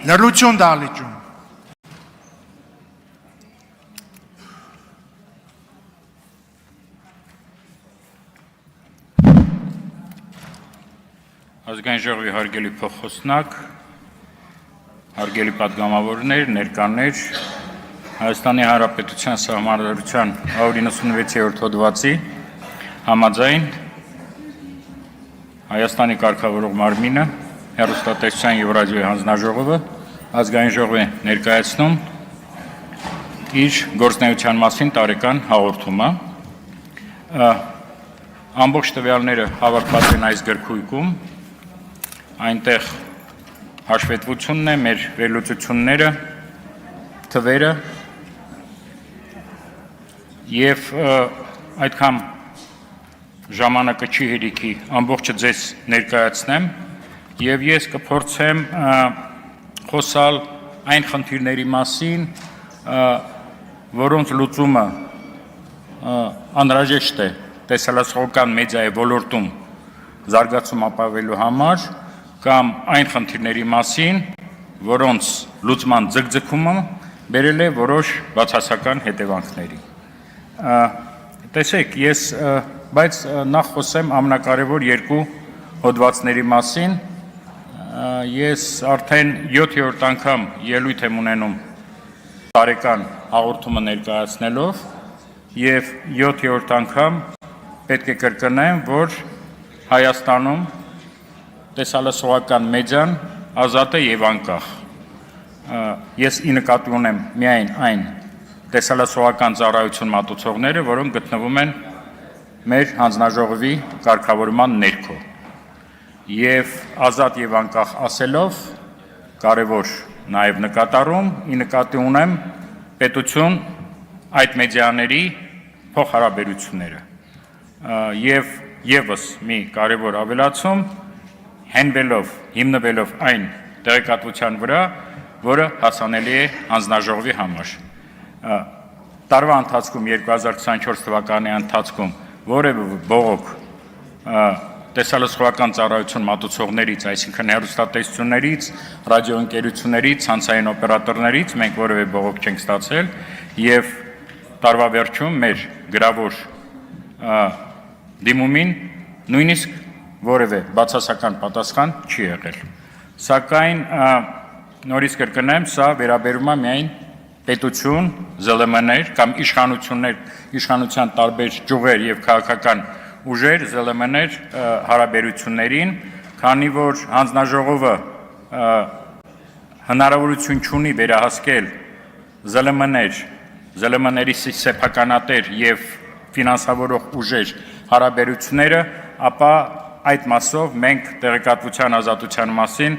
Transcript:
Լրություն դահլիճում։ Ազգային ժողովի հարգելի փոխխոսնակ, հարգելի պատգամավորներ, ներկաներ, Հայաստանի Հանրապետության Սահմանադրության 196-րդ հոդվածի համաձայն Հայաստանի կարգավորող մարմինը, հեռուստատեսության և ռադիոյի հանձնաժողովը ազգային ժողովի ներկայացնում իր գործունեության մասին տարեկան հաղորդումը։ Ամբողջ տվյալները հավաքված են այս գրքույկում, այնտեղ հաշվետվությունն է, մեր վերլուծությունները, թվերը և այդքան ժամանակը չի հերիքի ամբողջը ձեզ ներկայացնեմ և ես կփորձեմ խոսալ այն խնդիրների մասին, որոնց լուծումը անհրաժեշտ է տեսահոլովակական մեդիայի ոլորտում զարգացում ապավելու համար կամ այն խնդիրների մասին, որոնց լուծման ձգձգումը բերել է որոշ բացասական հետևանքների։ Տեսեք, բայց նախ խոսեմ ամենակարևոր երկու հոդվածների մասին։ Ես արդեն 7-րդ անգամ ելույթ եմ ունենում տարեկան հաղորդումը ներկայացնելով և 7-րդ անգամ պետք է կրկնեմ, որ Հայաստանում տեսահոլովակական մեդիան ազատ է և անկախ։ Ես ի նկատի ունեմ միայն այն տեսահոլովակական ծառայություն մատուցողները, որոնք գտնվում են մեր հանձնաժողովի կարգավորման ներքո։ Եվ ազատ և անկախ ասելով կարևոր նաև նկատառում ի նկատի ունեմ պետություն այդ մեդիաների փոխհարաբերությունները։ Եվ ևս մի կարևոր ավելացում հիմնվելով այն տեղեկատվության վրա, որը հասանելի է հանձնաժողովի համար։ Տարվա ընթացքում 2024 թվականի ընթացքում որևէ բողոք տեսահոլովակական ծառայություն մատուցողներից, այսինքն հեռուստատեսություններից, ռադիոընկերություններից, ցանցային օպերատորներից մենք որևէ բողոք չենք ստացել և տարվա վերջում մեր գրավոր դիմումին նույնիսկ որևէ բացասական պատասխան չի եղել։ Սակայն նորից կրկնեմ, սա վերաբերում է միայն պետություն, ԶԼՄ-ներ կամ իշխանության տարբեր ճյուղեր և քաղաքական ուժեր, ԶԼՄ-ներ հարաբերություններին, քանի որ հանձնաժողովը հնարավորություն չունի վերահասկել ԶԼՄ-ներ, ԶԼՄ-ների սեփականատեր և ֆինանսավորող ուժեր հարաբերությունները, ապա այդ մասով մենք տեղեկատվության ազատության մասին